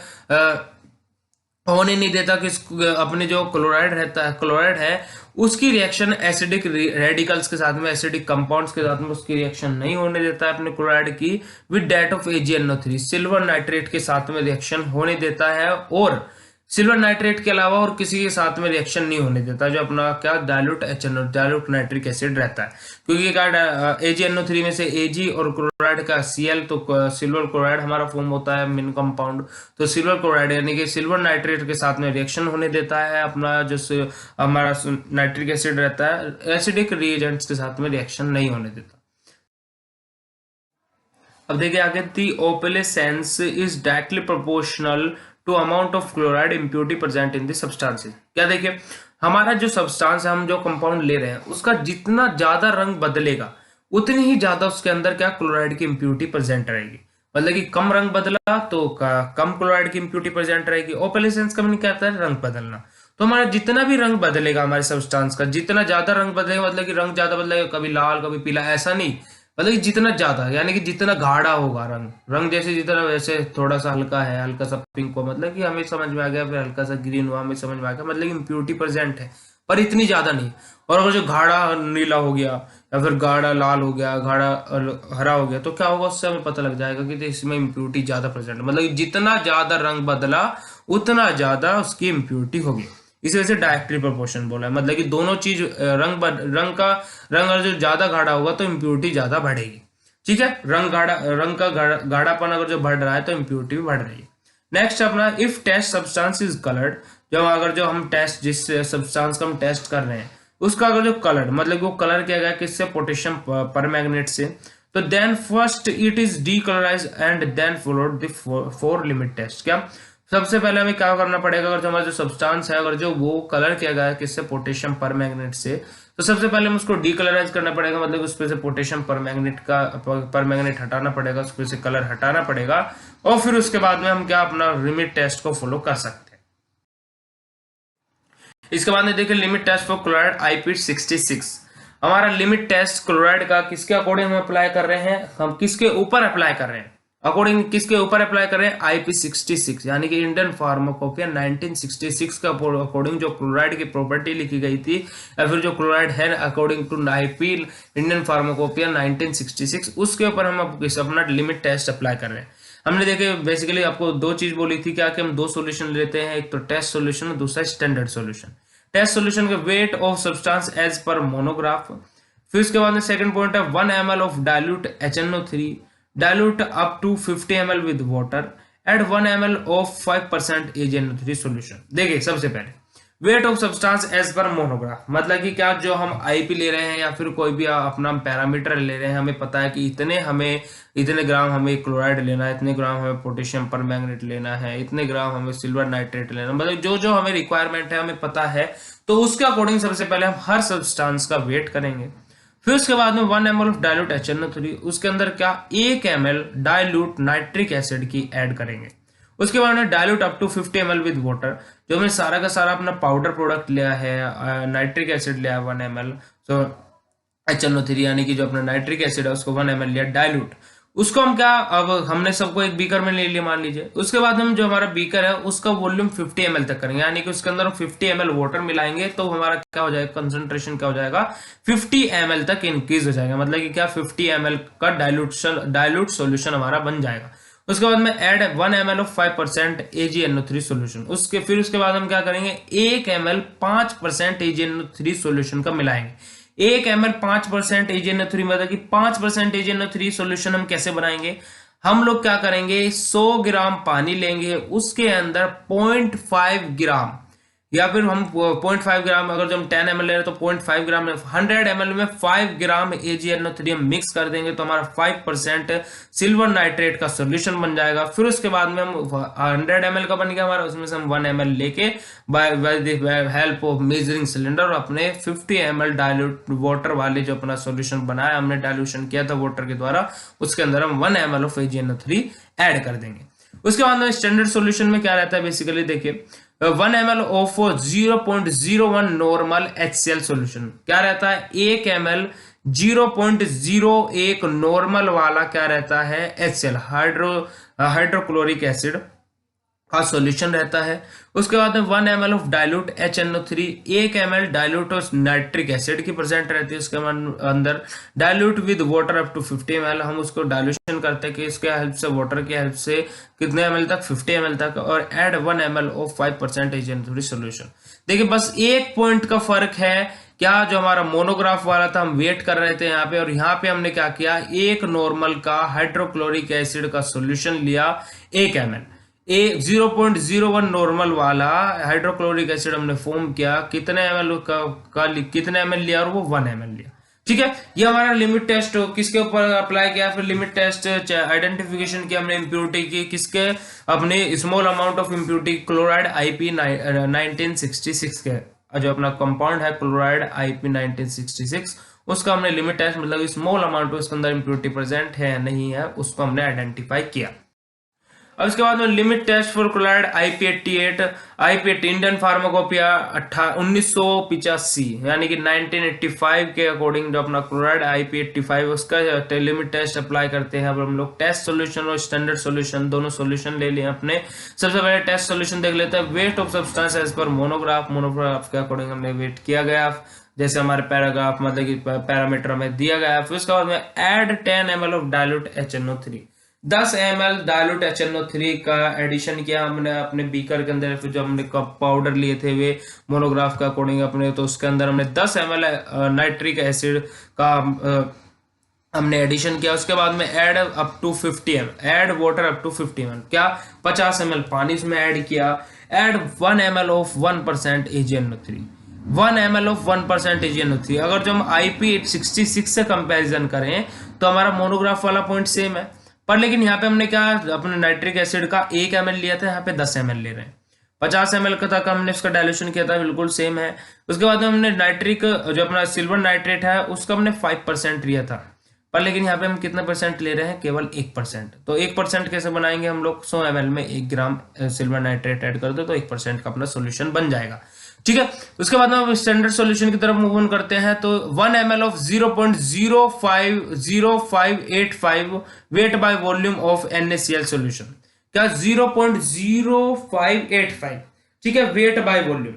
होने नहीं देता कि अपने जो क्लोराइड रहता है, क्लोराइड है, उसकी रिएक्शन एसिडिक रेडिकल्स के साथ में, एसिडिक कंपाउंड्स के साथ में उसकी रिएक्शन नहीं होने देता है अपने क्लोराइड की with that of AgNO3, silver nitrate के साथ में रिएक्शन होने देता है, और सिल्वर नाइट्रेट के अलावा और किसी के साथ में रिएक्शन नहीं होने देता जो अपना क्या dilute HNO, dilute nitric acid रहता है। क्योंकि क्या AgNO3 में से Ag और क्लोराइड का Cl, तो सिल्वर क्लोराइड हमारा फॉर्म होता है मेन कंपाउंड, तो सिल्वर क्लोराइड यानी कि सिल्वर नाइट्रेट के साथ में रिएक्शन होने देता है अपना जो हमारा नाइट्रिक एसिड रहता है, एसिडिक रिएजेंट्स के साथ में रिएक्शन नहीं होने देता। अब देखिए आगे, the opalescence is directly proportional to amount of chloride impurity present in the substances. क्या देखिए, हमारा जो सब्सटेंस है, हम जो कंपाउंड ले रहे हैं, उसका जितना ज्यादा रंग बदलेगा उतनी ही ज्यादा उसके अंदर क्या क्लोराइड की इम्प्योरिटी प्रेजेंट रहेगी। मतलब कि कम रंग बदला तो कम क्लोराइड की इम्प्योरिटी प्रेजेंट रहेगी। ओपेलेसेंस का मतलब क्या होता है, रंग बदलना। तो हमारा जितना भी रंग बदलेगा हमारे सब्सटेंस का, जितना ज्यादा रंग बदलेगा, मतलब कि रंग ज्यादा बदलेगा, कभी लाल कभी पीला, ऐसा नहीं, मतलब कि जितना ज्यादा यानी कि जितना गाढ़ा होगा रंग, रंग जैसे जितना, वैसे थोड़ा सा हल्का है, हल्का सा पिंक हो, मतलब कि हमें समझ में आ गया, फिर हल्का सा ग्रीन हुआ, हमें समझ में आ गया, मतलब कि इम्प्योरिटी प्रेजेंट है पर इतनी ज्यादा नहीं। और अगर जो गाढ़ा नीला हो गया या फिर गाढ़ा लाल हो गया, गाढ़ा हरा हो गया, तो क्या होगा, उससे हमें पता लग जाएगा कि इसमें इम्प्योरिटी ज्यादा प्रेजेंट है। मतलब जितना ज्यादा रंग बदला उतना ज्यादा उसकी इम्प्योरिटी होगी। इस वजह से डायरेक्टली प्रोपोर्शन बोला है, मतलब कि दोनों चीज रंग का रंग अगर जो ज्यादा गाढ़ा होगा तो इम्प्योरिटी ज्यादा बढ़ेगी। ठीक है, रंग का गाढ़ापन अगर जो बढ़ रहा है तो इम्प्योरिटी भी बढ़ रही है। नेक्स्ट अपना, if test substance is coloured, जब अगर जो हम टेस्ट, जिस सब्सटेंस का हम टेस्ट कर रहे हैं उसका अगर जो कलर, मतलब वो कलर किया गया किससे, पोटेशियम परमैंगनेट से, तो then first it is decolourise and then followed the 4 limit test. क्या सबसे पहले हमें क्या करना पड़ेगा, अगर जो हमारा जो सब्सटेंस है अगर जो वो कलर किया गया है किससे, पोटेशियम परमैंगनेट से, तो सबसे पहले हम उसको डीकलराइज करना पड़ेगा, मतलब उस पे से पोटेशियम परमैंगनेट हटाना पड़ेगा, उस पे से कलर हटाना पड़ेगा, और फिर उसके बाद में हम क्या अपना लिमिट टेस्ट को फॉलो कर सकते हैं। इसके बाद में देखिए, limit test for chloride IP66। हमारा लिमिट टेस्ट क्लोराइड का किसके अकॉर्डिंग हम अप्लाई कर रहे हैं, हम किसके ऊपर अप्लाई कर रहे हैं, अकॉर्डिंग किसके ऊपर अप्लाई कर रहे हैं, IP66 यानी कि इंडियन फार्माकोपिया 1966 का अकॉर्डिंग जो क्लोराइड की प्रॉपर्टी लिखी गई थी, या फिर जो क्लोराइड है according to IP Indian pharmacopoeia 1966, उसके ऊपर हम अपना लिमिट टेस्ट अप्लाई कर रहे हैं। हमने देखे बेसिकली आपको दो चीज बोली थी क्या, कि हम दो सॉल्यूशन लेते हैं, एक तो टेस्ट सॉल्यूशन और दूसरा स्टैंडर्ड सॉल्यूशन। टेस्ट सॉल्यूशन के weight of substance as per monograph. फिर उसके बाद में सेकंड पॉइंट है 1 ml of dilute HNO3, dilute up to 50 ml with water, add 1 ml of 5% AgNO3 solution. देखिए सबसे पहले weight of substance as per monograph, मतलब कि क्या जो हम IP ले रहे हैं या फिर कोई भी अपना पैरामीटर ले रहे हैं, हमें पता है कि इतने ग्राम हमें क्लोराइड लेना है, इतने ग्राम हमें पोटेशियम परमैंगनेट लेना है, इतने ग्राम हमें सिल्वर नाइट्रेट लेना है, मतलब जो जो हमें रिक्वायरमेंट है हमें पता है, तो उसके अकॉर्डिंग सबसे पहले हम हर सब्सटेंस का वेट करेंगे। फिर उसके बाद में 1 ml ऑफ डायल्यूट HNO3, उसके अंदर क्या 1 ml डायल्यूट नाइट्रिक एसिड की ऐड करेंगे। उसके बाद में dilute up to 50 ml with water, जो हमने सारा का सारा अपना पाउडर प्रोडक्ट लिया है, नाइट्रिक एसिड लिया है 1 ml, तो HNO3 यानी कि जो अपना नाइट्रिक एसिड है उसको 1 ml लिया डायल्यूट, उसको हम क्या, अब हमने सबको एक बीकर में ले लिया मान लीजिए। उसके बाद हम जो हमारा बीकर है उसका वॉल्यूम 50 ml तक करेंगे, यानी कि उसके अंदर हम 50 ml वाटर मिलाएंगे, तो हमारा क्या हो जाएगा, कंसंट्रेशन क्या हो जाएगा, 50 ml तक इंक्रीज हो जाएगा, मतलब कि क्या 50 ml का डायल्यूट सॉल्यूशन हमारा बन जाएगा। उसके बाद में add 1 ml of 5% AgNO3 solution. फिर उसके बाद हम क्या करेंगे, 1 ml 5% AgNO3 सॉल्यूशन का मिलाएंगे। 1 ml 5% AgNO3 मतलब कि 5% AgNO3 सॉल्यूशन हम कैसे बनाएंगे, हम लोग क्या करेंगे, 100 ग्राम पानी लेंगे, उसके अंदर 0.5 ग्राम या फिर हम 0.5 ग्राम, अगर जो हम 10 ml ले रहे हैं तो 0.5 ग्राम में 100 ml में 5 ग्राम AgNO3 हम मिक्स कर देंगे तो हमारा 5% सिल्वर नाइट्रेट का सोल्यूशन बन जाएगा। फिर उसके बाद में हम 100 ml का बन गया हमारा, उसमें से हम 1 ml लेके by the help of measuring cylinder और अपने 50 ml डाइल्यूट वाटर वाले जो अपना सोल्यूशन बनाया हमने, डाइल्यूशन किया था वाटर के द्वारा, उसके अंदर हम 1 ml ऑफ AgNO3 ऐड कर देंगे। उसके बाद में स्टैंडर्ड सॉल्यूशन में क्या रहता है, बेसिकली देखिए 1 ml of 0.01 normal HCl solution क्या रहता है, 1 ml 0.01 नॉर्मल वाला क्या रहता है, HCl हाइड्रोक्लोरिक एसिड का सॉल्यूशन रहता है। उसके बाद में 1 ml of dilute HNO3, 1 ml dilute of nitric acid की प्रेजेंट रहती है उसके अंदर। Dilute with water up to 50 ml, हम उसको डाइल्यूशन करते हैं कि इसके हेल्प से, वाटर की हेल्प से कितने ml तक, 50 ml तक, और add 1 ml of 5% HNO3 solution. देखिए बस एक पॉइंट का फर्क है, क्या जो हमारा मोनोग्राफ वाला था हम वेट कर रहे थे यहाँ पे, और यहाँ पे हमने क्या किया, एक नॉर्मल का हाइड्रोक्लोरिक एसिड का सॉल्यूशन लिया 1 ml, 0.01 नॉर्मल वाला हाइड्रोक्लोरिक एसिड हमने फॉर्म किया, कितने ml कितने ml लिया, और वो 1 ml लिया। ठीक है, ये हमारा लिमिट टेस्ट किसके ऊपर अप्लाई किया, फिर लिमिट टेस्ट आइडेंटिफिकेशन की हमने इम्प्योरिटी की, किसके, अपने small amount of impurity chloride IP 1966 के, जो अपना कंपाउंड है क्लोराइड IP 1966, उसका हमने लिमिट टेस्ट, मतलब स्मॉल अमाउंट उसके अंदर इम्प्योरिटी प्रेजेंट है या नहीं है, उसको हमने आइडेंटिफाई किया। अब इसके बाद में limit test for chloride IP88 Indian pharmacopoeia 1985 यानी कि 1985 के अकॉर्डिंग जो अपना क्लोराइड IP85 उसका लिमिट टेस्ट अप्लाई करते हैं। अब हम लोग टेस्ट सॉल्यूशन और स्टैंडर्ड सॉल्यूशन दोनों सॉल्यूशन ले लिए अपने। सबसे पहले टेस्ट सॉल्यूशन देख लेते हैं। Weight of substance as per monograph के अकॉर्डिंग हमने वेट किया गया, जैसे हमारे पैराग्राफ मतलब कि पैरामीटर में दिया गया। फिर उसके बाद में add 10 ml of dilute HNO3, 10 ml dilute HNO3 का एडिशन किया हमने अपने बीकर के अंदर। फिर जो हमने कप पाउडर लिए थे वे मोनोग्राफ के अकॉर्डिंग अपने, तो उसके अंदर हमने 10 ml नाइट्रिक एसिड का हमने एडिशन किया। उसके बाद में add up to 50 ml, add water up to 50 ml, क्या 50 ml पानी इसमें ऐड किया। Add 1 ml of 1% AgNO3, 1 ml of 1% AgNO3। अगर जो हम IP66 से कंपैरिजन करें तो हमारा मोनोग्राफ वाला पॉइंट सेम है, पर लेकिन यहाँ पे हमने क्या, अपने नाइट्रिक एसिड का 1 ml लिया था, यहाँ पे 10 ml ले रहे हैं। 50 ml का तक हमने इसका डाइल्यूशन किया था, बिल्कुल सेम है। उसके बाद हमने नाइट्रिक जो अपना सिल्वर नाइट्रेट है उसका हमने 5% लिया था, पर लेकिन यहाँ पे हम कितना परसेंट ले रहे हैं, केवल 1%। तो 1% कैसे बनाएंगे हम लोग, 100 ml में 1 ग्राम सिल्वर नाइट्रेट ऐड कर दो तो 1% का अपना सोल्यूशन बन जाएगा। ठीक है, उसके बाद में हम स्टैंडर्ड सॉल्यूशन की तरफ मूव ऑन करते हैं। तो 1 ml of 0.0585 weight by volume of NaCl solution, क्या 0.0585, ठीक है, वेट बाय वॉल्यूम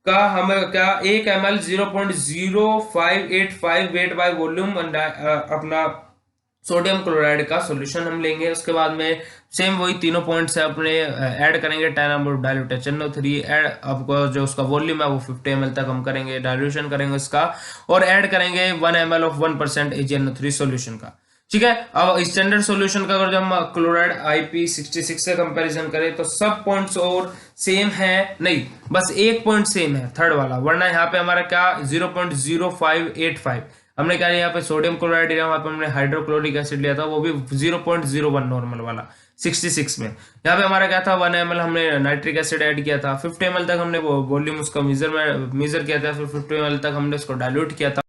का हमें क्या 1 ml 0.0585 वेट बाय वॉल्यूम अपना सोडियम क्लोराइड का सॉल्यूशन हम लेंगे। उसके बाद में सेम वही तीनों पॉइंट्स है अपने, ऐड करेंगे 10 ml डाइल्यूट HNO3, ऐड आपको जो उसका वॉल्यूम है वो 50 ml तक हम करेंगे, डाइल्यूशन करेंगे उसका, और ऐड करेंगे 1 ml ऑफ 1% AgNO3 सॉल्यूशन का। ठीक है, अब स्टैंडर्ड सॉल्यूशन का अगर जो हम क्लोराइड IP66 से कंपैरिजन करें तो सब पॉइंट्स और सेम है, नहीं बस एक पॉइंट सेम है, थर्ड वाला, वरना यहाँ पे हमारा क्या 0.0585 हमने क्या लिया, यहाँ पे सोडियम क्लोराइड लिया, वहां पे हमने हाइड्रोक्लोरिक एसिड लिया था, वो भी 0.01 नॉर्मल वाला 66 में। यहाँ पे हमारा क्या था 1 ml हमने नाइट्रिक एसिड ऐड किया था, 50 ml तक हमने वो वॉल्यूम उसका मेजर किया था, फिर 50 ml तक हमने उसको डाइल्यूट किया था।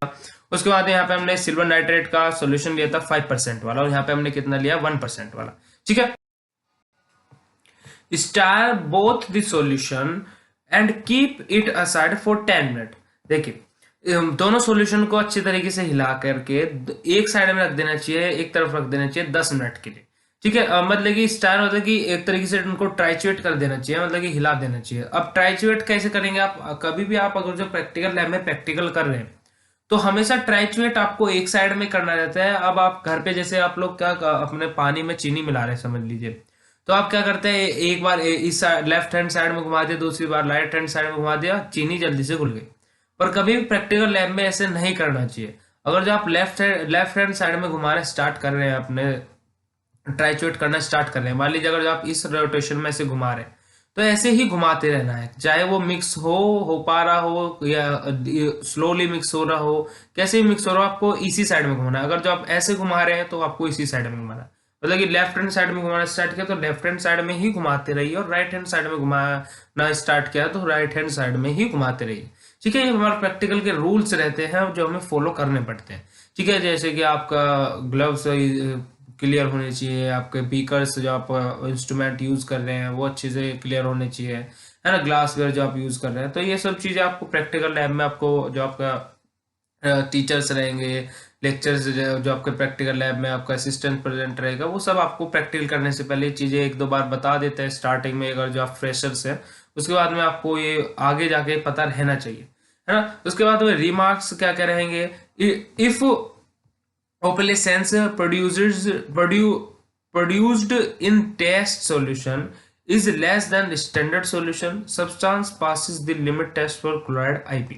उसके बाद यहाँ पे हमने सिल्वर नाइट्रेट का सोल्यूशन लिया था 5% वाला, और यहाँ पे हमने कितना लिया 1% वाला। ठीक है, star both the solution and keep it aside for 10 minute. देखिए दोनों सॉल्यूशन को अच्छी तरीके से हिला करके एक साइड में रख देना चाहिए, एक तरफ रख देना चाहिए 10 मिनट के लिए। ठीक है, मतलब कि स्टार मतलब कि एक तरीके से उनको ट्राइचुएट कर देना चाहिए, मतलब कि हिला देना चाहिए। अब ट्राइचुएट कैसे करेंगे आप, कभी भी आप अगर जो प्रैक्टिकल लैब में प्रैक्टिकल कर रहे हैं तो हमेशा ट्राइचुएट आपको एक साइड में करना रहता है। अब आप घर पे जैसे आप लोग क्या अपने पानी में चीनी मिला रहे हैं समझ लीजिए, तो आप क्या करते हैं, एक बार इस लेफ्ट हैंड साइड में घुमा दिया, दूसरी बार राइट हैंड साइड में घुमा दिया, चीनी जल्दी से घुल गई। पर कभी भी प्रैक्टिकल लैब में ऐसे नहीं करना चाहिए। अगर जो आप लेफ्ट हैंड साइड में घुमाना स्टार्ट कर रहे हैं, अपने ट्राइचुएट करना स्टार्ट कर रहे हैं, मान लीजिए अगर जो आप इस रोटेशन में से घुमा रहे हैं तो ऐसे ही घुमाते रहना है, चाहे वो मिक्स हो पा रहा हो या स्लोली मिक्स हो रहा हो, कैसे भी मिक्स हो रहा हो, आपको इसी साइड में घुमाना है। अगर जो आप ऐसे घुमा रहे हैं तो आपको इसी साइड में घुमाना है, मतलब कि लेफ्ट हैंड साइड में घुमाना स्टार्ट किया तो लेफ्ट हैंड साइड में ही घुमाते रहिए, और राइट हैंड साइड में घुमाना स्टार्ट किया तो राइट हैंड साइड में ही घुमाते रहिए। ठीक है, ये हमारे प्रैक्टिकल के रूल्स रहते हैं जो हमें फॉलो करने पड़ते हैं। ठीक है, जैसे कि आपका ग्लव्स क्लियर होने चाहिए, आपके बीकर्स जो आप इंस्ट्रूमेंट यूज कर रहे हैं वो अच्छे से क्लियर होने चाहिए, है ना, ग्लास वेयर जो आप यूज कर रहे हैं। तो ये सब चीजें आपको प्रैक्टिकल लैब में, आपको जो आपका टीचर्स रहेंगे, लेक्चर्स जो आपके प्रैक्टिकल लैब में आपका असिस्टेंट प्रेजेंट रहेगा, वो सब आपको प्रैक्टिकल करने से पहले चीजें एक दो बार बता देते हैं स्टार्टिंग में, अगर जो आप फ्रेशर्स हैं। उसके बाद में आपको ये आगे जाके पता रहना चाहिए, है ना। उसके बाद में रिमार्क्स क्या क्या रहेंगे, if opalescence produced in test solution is less than standard solution, substance passes the limit test for chloride IP।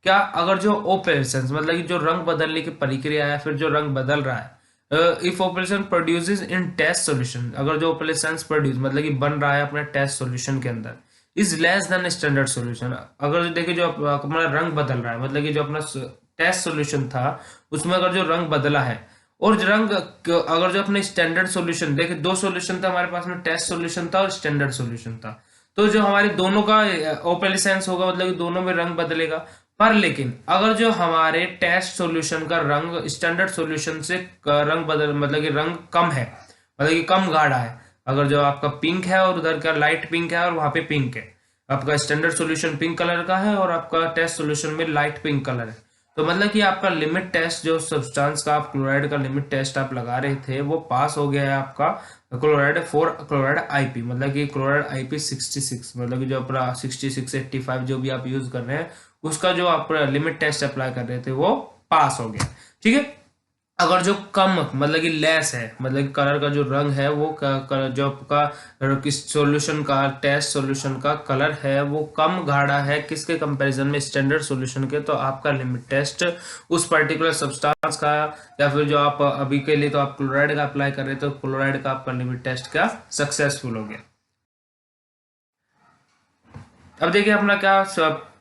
क्या अगर जो ओपेलेसेंस मतलब कि जो रंग बदलने की प्रक्रिया है, फिर जो रंग बदल रहा है, if opalescence produces in test solution, अगर जो ओपेलेसेंस प्रोड्यूस मतलब कि बन रहा है अपने टेस्ट सॉल्यूशन के अंदर, is less than standard solution, अगर देखिए जो अपना रंग बदल रहा है, मतलब कि जो अपना टेस्ट सॉल्यूशन था उसमें अगर जो रंग बदला है, और रंग अगर जो अपने स्टैंडर्ड सॉल्यूशन, देखिए दो सॉल्यूशन था हमारे पास में, टेस्ट सॉल्यूशन था और स्टैंडर्ड सॉल्यूशन था, तो जो हमारे दोनों का ओपेलेसेंस होगा, मतलब कि दोनों में रंग बदलेगा। पर लेकिन अगर जो हमारे टेस्ट सॉल्यूशन का रंग स्टैंडर्ड सॉल्यूशन से रंग बदल मतलब कि रंग कम है, मतलब कि कम गाढ़ा है, अगर जो आपका पिंक है और उधर का लाइट पिंक है और वहां पे पिंक है, आपका स्टैंडर्ड सॉल्यूशन पिंक कलर का है और आपका टेस्ट सॉल्यूशन में लाइट पिंक कलर है, तो मतलब कि आपका लिमिट टेस्ट, जो सब्सटेंस का आप क्लोराइड का लिमिट टेस्ट आप लगा रहे थे, वो पास हो गया है आपका क्लोराइड फॉर क्लोराइड आईपी, मतलब कि क्लोराइड आईपी 66, मतलब कि जो अपना 66 85 जो भी आप यूज कर रहे हैं, उसका जो आप लिमिट टेस्ट अप्लाई कर रहे थे वो पास हो गया। ठीक है, अगर जो कम मतलब कि लेस है, मतलब कि कलर का जो रंग है वो जो आपका किस सॉल्यूशन का, टेस्ट सॉल्यूशन का कलर है वो कम गाढ़ा है किसके कंपैरिजन में, स्टैंडर्ड सॉल्यूशन के, तो आपका लिमिट टेस्ट उस पर्टिकुलर सब्सटेंस का, या फिर जो आप अभी के लिए तो आप क्लोराइड का अप्लाई कर रहे थे, तो क्लोराइड का आपका लिमिट टेस्ट का सक्सेसफुल हो गया। अब देखिए अपना क्या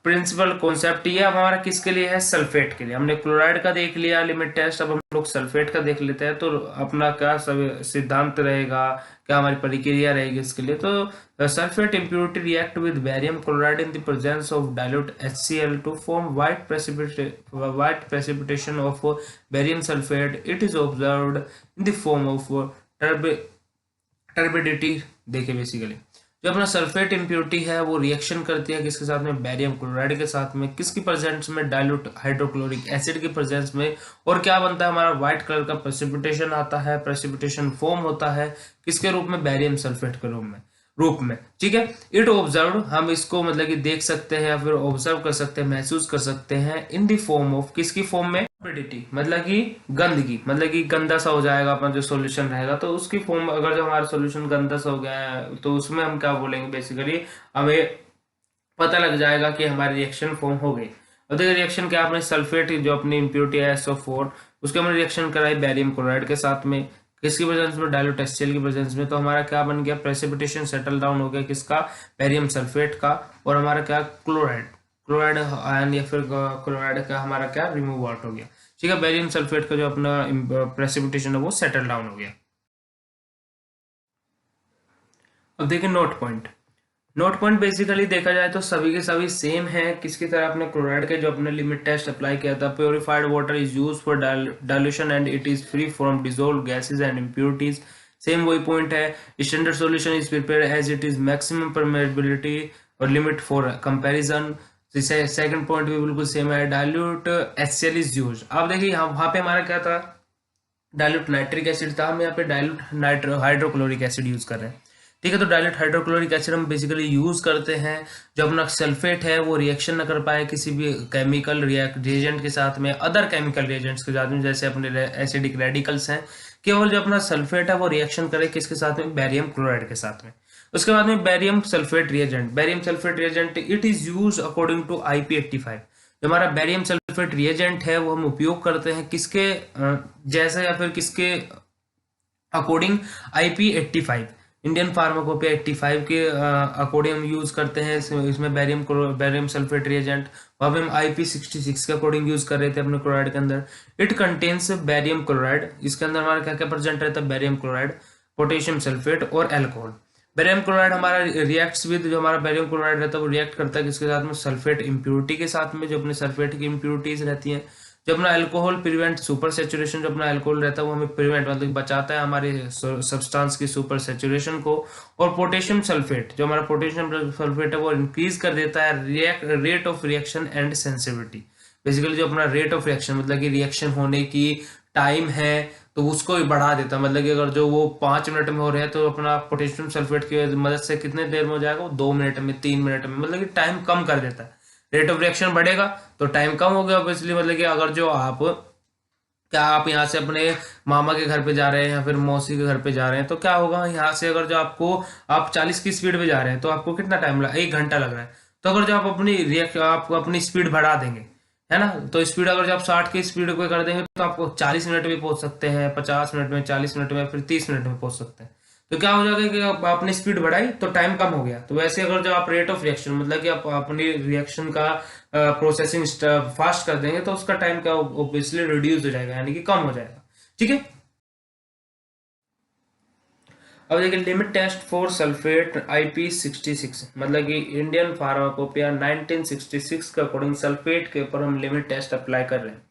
प्रिंसिपल कॉन्सेप्ट, ये अब हमारा किसके लिए है, सल्फेट के लिए। हमने क्लोराइड का देख लिया लिमिट टेस्ट, अब हम लोग सल्फेट का देख लेते हैं। तो अपना क्या सब सिद्धांत रहेगा, क्या हमारी प्रक्रिया रहेगी इसके लिए, तो sulphate impurity react with barium chloride in the presence of dilute HCl to form white precipitation of barium sulphate. It is observed in the form of turbidity. देखिए बेसिकली जो अपना सल्फेट इम्प्योरिटी है वो रिएक्शन करती है किसके साथ में, बैरियम क्लोराइड के साथ में, किसकी प्रेजेंस में, डाइल्यूट हाइड्रोक्लोरिक एसिड की प्रेजेंस में, और क्या बनता है हमारा, व्हाइट कलर का प्रेसिपिटेशन आता है, प्रेसिपिटेशन फॉर्म होता है किसके रूप में, बैरियम सल्फेट के रूप में। ठीक है, इट ऑब्जर्व, हम इसको मतलब कि देख सकते हैं या फिर ऑब्जर्व कर सकते हैं, महसूस कर सकते हैं, इन द फॉर्म ऑफ, किसकी फॉर्म में, टर्बिडिटी मतलब कि गंदगी, मतलब कि गंदा सा हो जाएगा अपना जो सॉल्यूशन रहेगा, तो उसकी फॉर्म, अगर जो हमारा सॉल्यूशन गंदा सा हो गया है तो उसमें हम क्या बोलेंगे, बेसिकली हमें पता लग जाएगा कि हमारी रिएक्शन फॉर्म हो गई। और देखिए रिएक्शन क्या, आपने सल्फेट जो अपनी इम्प्योरिटी है SO4, उसके हमने रिएक्शन कराई बैरियम क्लोराइड के साथ में, किसकी प्रेजेंस में, डाइल्यूट HCl की प्रेजेंस में, तो हमारा क्या बन गया, प्रेसिपिटेशन सेटल डाउन हो गया किसका, बैरियम सल्फेट का, और हमारा क्या, क्लोराइड आयन या फिर क्लोराइड का हमारा क्या, रिमूव आउट हो गया। ठीक है, बैरियम सल्फेट का जो अपना प्रेसिपिटेशन है वो सेटल डाउन हो गया। अब देखिए नोट पॉइंट बेसिकली देखा जाए तो सभी के सभी सेम है, किसकी तरह अपने क्लोराइड के जो अपने लिमिट टेस्ट अप्लाई किया था, purified water is use for dilution and it is free from dissolved gases and impurities, same वही पॉइंट है। Standard solution is prepared as it is maximum permeability और limit for comparison. Second point भी बिल्कुल सेम है, डाइल्यूट HCl इज यूज। अब देखिए वहां पे हमारा क्या था, डाइल्यूट नाइट्रिक एसिड था, हम यहाँ पे डाइल्यूट हाइड्रोक्लोरिक एसिड यूज कर रहे हैं। ठीक है, तो डाइल्यूट हाइड्रोक्लोरिक एसिड हम बेसिकली यूज करते हैं जो अपना सल्फेट है वो रिएक्शन न कर पाए किसी भी केमिकल रिएजेंट के साथ में, अदर केमिकल रिएजेंट्स के साथ में, जैसे अपने एसिडिक रेडिकल्स हैं, केवल जो अपना सल्फेट है वो रिएक्शन करे किसके साथ में, बैरियम क्लोराइड के साथ में। उसके बाद में barium sulphate reagent it is use according to IP85। जो हमारा बैरियम सल्फेट रिएजेंट है वो हम उपयोग करते हैं किसके जैसे या फिर किसके अकॉर्डिंग, IP85। इंडियन फार्माकोपिया 85 के अकॉर्डिंग हम यूज करते हैं। इसमें बैरियम सल्फेट रिएजेंट, वहां पे हम IP66 के अकॉर्डिंग यूज कर रहे थे अपने क्लोराइड के अंदर। इट कंटेन्स बैरियम क्लोराइड, इसके अंदर हमारा क्या क्या प्रेजेंट रहता है, बैरियम क्लोराइड, पोटेशियम सल्फेट और अल्कोहल। बैरियम क्लोराइड हमारा रिएक्ट्स विद, जो हमारा बैरियम क्लोराइड रहता है वो रिएक्ट करता है किसके साथ में, सल्फेट इम्प्योरिटी के साथ में, जो अपने सल्फेट की इम्प्योरिटीज रहती हैं। जो अपना अल्कोहल प्रिवेंट सुपर सेचुरेशन, जो अपना अल्कोहल रहता है वो हमें प्रिवेंट मतलब बचाता है हमारे सब्सटेंस की सुपर सेचुरेशन को। और पोटेशियम सल्फेट, जो हमारा पोटेशियम सल्फेट है वो इंक्रीज कर देता है rate of reaction and sensitivity. Basically जो अपना रेट ऑफ रिएक्शन मतलब कि रिएक्शन होने की टाइम है तो उसको भी बढ़ा देता है। मतलब कि अगर जो वो 5 मिनट में हो रहा है तो अपना पोटेशियम सल्फेट की मदद से कितने देर में हो जाएगा, वो 2 मिनट में, 3 मिनट में, मतलब कि टाइम कम कर देता है। रेट ऑफ रिएक्शन बढ़ेगा तो टाइम कम हो गया ऑब्वियसली। मतलब कि अगर जो आप यहाँ से अपने मामा के घर पे जा रहे हैं या फिर मौसी के घर पे जा रहे हैं तो क्या होगा, यहाँ से अगर जो आप 40 की स्पीड पे जा रहे हैं तो आपको कितना टाइम लगा, 1 घंटा लग रहा है। तो अगर जो आप अपनी स्पीड बढ़ा देंगे, है ना, तो स्पीड अगर जो आप 60 की स्पीड पे कर देंगे तो आपको 40 मिनट में पहुंच सकते हैं, 50 मिनट में, 40 मिनट में, फिर 30 मिनट में पहुंच सकते हैं। तो क्या हो जाएगा कि आपने स्पीड बढ़ाई तो टाइम कम हो गया। तो वैसे अगर जो आप रेट ऑफ रिएक्शन मतलब कि आप अपनी रिएक्शन का प्रोसेसिंग फास्ट कर देंगे तो उसका टाइम क्या ऑब्वियसली रिड्यूस हो जाएगा, यानी कि कम हो जाएगा। ठीक है। अब देखिए limit test for sulphate IP66, मतलब कि इंडियन फार्माकोपिया 1966 के अकॉर्डिंग सल्फेट के ऊपर हम लिमिट टेस्ट अप्लाई कर रहे हैं।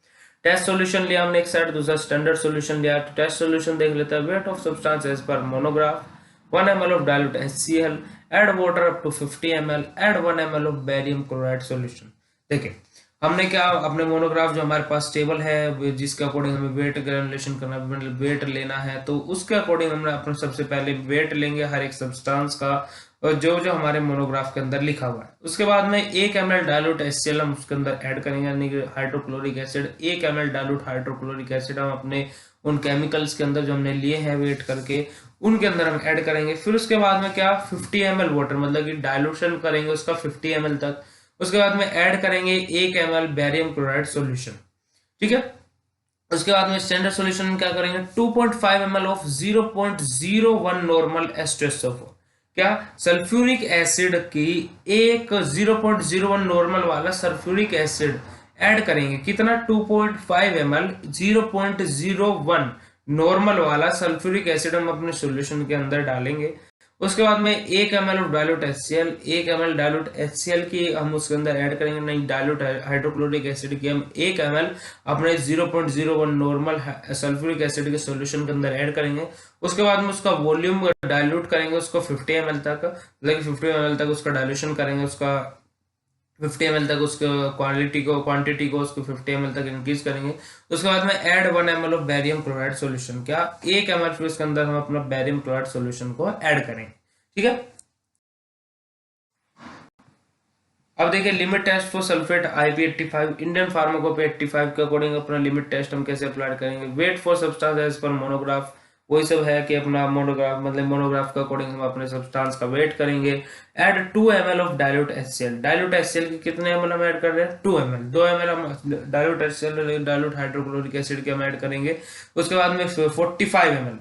टेस्ट सॉल्यूशन लिया हमने एक साइड, दूसरा स्टैंडर्ड सॉल्यूशन लिया। तो टेस्ट सॉल्यूशन देख लेते हैं। Weight of substance as per monograph 1 ml of dilute HCl, add water up to 50 ml, add 1 ml of barium chloride solution. देखिए हमने क्या अपने मोनोग्राफ जो हमारे पास टेबल है जिसके अकॉर्डिंग हमें वेट ग्रेनुलेशन करना है, मतलब वेट लेना है, तो उसके अकॉर्डिंग हमने अपने सबसे पहले वेट लेंगे हर एक सब्सटेंस का, और जो जो हमारे मोनोग्राफ के अंदर लिखा हुआ है। उसके बाद में 1 ml डाइल्यूट HCl हम उसके अंदर ऐड करेंगे, यानी कि hydrochloric acid. 1 ml dilute hydrochloric acid हम अपने उन केमिकल्स के अंदर जो हमने लिए हैं वेट करके उनके अंदर हम ऐड करेंगे। फिर उसके बाद में क्या 50 ml वाटर, मतलब कि डाइल्यूशन करेंगे उसका 50 ml तक। उसके बाद में ऐड करेंगे 1 ml बैरियम क्लोराइड सॉल्यूशन। ठीक है। उसके बाद में स्टैंडर्ड सॉल्यूशन में क्या करेंगे 2.5 ml ऑफ 0.01 नॉर्मल H2SO4। क्या सल्फ्यूरिक एसिड की एक 0.01 नॉर्मल वाला सल्फ्यूरिक एसिड ऐड करेंगे। कितना 2.5 ml 0.01 नॉर्मल वाला सल्फ्यूरिक एसिड हम अपने सॉल्यूशन के अंदर डालेंगे। उसके बाद में 1 ml of dilute HCl, 1 ml dilute HCl की हम उसके अंदर ऐड करेंगे, नहीं डाइल्यूट हाइड्रोक्लोरिक एसिड की हम 1 ml अपने 0.01 नॉर्मल सल्फ्यूरिक एसिड के सॉल्यूशन के अंदर ऐड करेंगे। उसके बाद में उसका वॉल्यूम डाइल्यूट करेंगे उसको 50 ml तक, मतलब 50 ml तक उसका डाइल्यूशन करेंगे, उसका 50 ml तक उसको क्वांटिटी को उसको 50 ml तक इंक्रीज करेंगे। उसके बाद में add 1 ml of barium chloride solution. क्या 1 ml फिर उसके अंदर हम अपना बैरियम क्लोराइड सॉल्यूशन को ऐड करेंगे। ठीक है। अब देखिए limit test for sulphate IP85, Indian pharmacopoeia 85 के अकॉर्डिंग अपना लिमिट टेस्ट हम कैसे अप्लाई करेंगे। Weight for substance as per monograph, वही सब है कि अपना मोनोग्राफ मतलब मोनोग्राफ के अकॉर्डिंग हम अपने सब्सटेंस का वेट करेंगे। Add 2 ml of dilute HCl, dilute HCl के कितने ml हम ऐड कर रहे हैं 2 ml, 2 ml हम dilute HCl dilute hydrochloric acid के हम ऐड करेंगे। उसके बाद में 45 ml,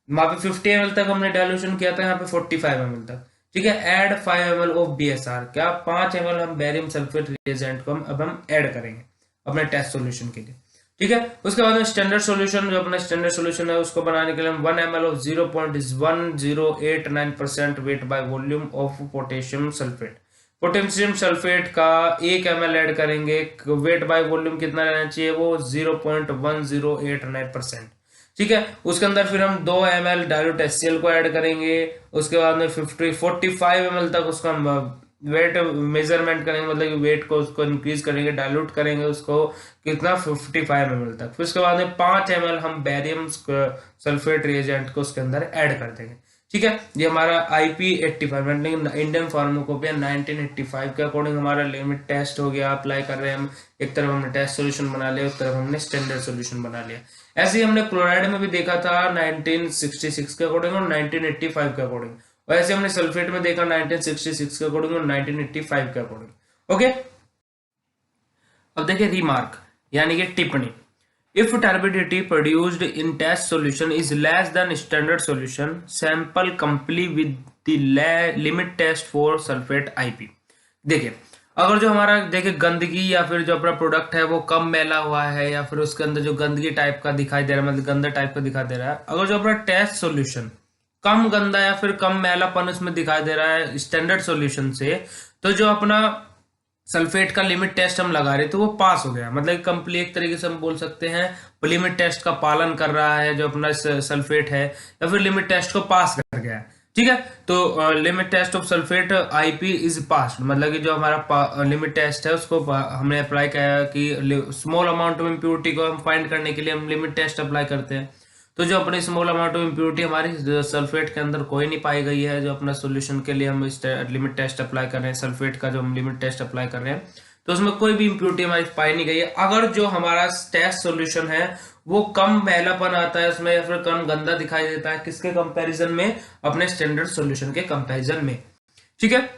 वहां पे 50 ml तक हमने डाइल्यूशन किया था, यहाँ पे 45 ml तक। ठीक है। ऐड 5 ml ऑफ BSR, क्या 5 ml हम बैरियम सल्फेट रिएजेंट को अब हम ऐड करेंगे अपने टेस्ट सॉल्यूशन के लिए। ठीक है। उसके बाद में स्टैंडर्ड सॉल्यूशन, जो अपना स्टैंडर्ड सॉल्यूशन है उसको बनाने के लिए हम 1 ml of 0.1089% weight by volume of potassium sulphate. Potassium sulphate का 1 ml ऐड करेंगे, वेट बाय वॉल्यूम कितना रहना चाहिए वो 0.1089%। ठीक है। उसके अंदर फिर हम 2 ml डाइल्यूट HCl को ऐड करेंगे। उसके बाद में 45 ml तक उसका हम वेट मेजरमेंट करेंगे, मतलब कि वेट को उसको इंक्रीज करेंगे, डाइल्यूट करेंगे उसको कितना 55 ml तक। फिर उसके बाद में 5 ml हम बैरियम सल्फेट रिएजेंट को उसके अंदर ऐड कर देंगे। ठीक है। ये हमारा IP85 इंडियन फार्माकोपिया 1985 के अकॉर्डिंग हमारा लिमिट टेस्ट हो गया, अप्लाई कर रहे हैं हम। एक तरफ हमने टेस्ट सॉल्यूशन बना लिया, एक तरफ हमने स्टैंडर्ड सॉल्यूशन बना लिया। ऐसे ही हमने क्लोराइड में भी देखा था 1966 के अकॉर्डिंग और 1985 के अकॉर्डिंग, और ऐसे हमने सल्फेट में देखा 1966 के अकॉर्डिंग और 1985 के अकॉर्डिंग। ओके। अब देखिए रिमार्क यानी कि टिप्पणी। If turbidity produced in test solution is less than standard solution, sample complete with the limit test for sulfate IP। देखिए, अगर जो हमारा देखिए गंदगी या फिर जो अपना प्रोडक्ट है वो कम मैला हुआ है या फिर उसके अंदर जो गंदगी टाइप का दिखाई दे रहा है, मतलब गंदा टाइप का दिखाई दे रहा है, अगर जो अपना टेस्ट सॉल्यूशन कम गंदा या फिर कम मैलापन उसमें दिखाई दे रहा है स्टैंडर्ड सॉल्यूशन से, तो जो अपना सल्फेट का लिमिट टेस्ट हम लगा रहे थे वो पास हो गया, मतलब कंप्लीट एक तरीके से हम बोल सकते हैं लिमिट टेस्ट का पालन कर रहा है जो अपना सल्फेट है, या फिर लिमिट टेस्ट को पास कर गया है। ठीक है, तो limit test of sulphate IP is pass, मतलब कि जो हमारा लिमिट टेस्ट है उसको हमने अप्लाई किया कि स्मॉल अमाउंट ऑफ इम्प्योरिटी को हम फाइंड करने के लिए हम लिमिट टेस्ट अप्लाई करते हैं। तो जो अपनी स्मॉल अमाउंट ऑफ इम्प्योरिटी हमारी सल्फेट के अंदर कोई नहीं पाई गई है, जो अपना सॉल्यूशन के लिए हम लिमिट टेस्ट अप्लाई कर रहे हैं, सल्फेट का जो हम लिमिट टेस्ट अप्लाई कर रहे हैं, तो उसमें कोई भी इम्प्योरिटी हमारी पाई नहीं गई है। अगर जो हमारा टेस्ट सॉल्यूशन है वो कम मैलापन आता है उसमें या फिर कम गंदा दिखाई देता है, किसके कंपैरिजन में, अपने स्टैंडर्ड सॉल्यूशन के कंपैरिजन में। ठीक है,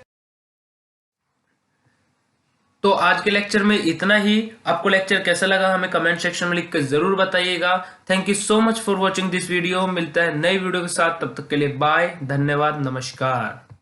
तो आज के लेक्चर में इतना ही। आपको लेक्चर कैसा लगा हमें कमेंट सेक्शन में लिख कर जरूर बताइएगा। Thank you so much for watching this video. मिलता है नई वीडियो के साथ, तब तक के लिए बाय, धन्यवाद, नमस्कार।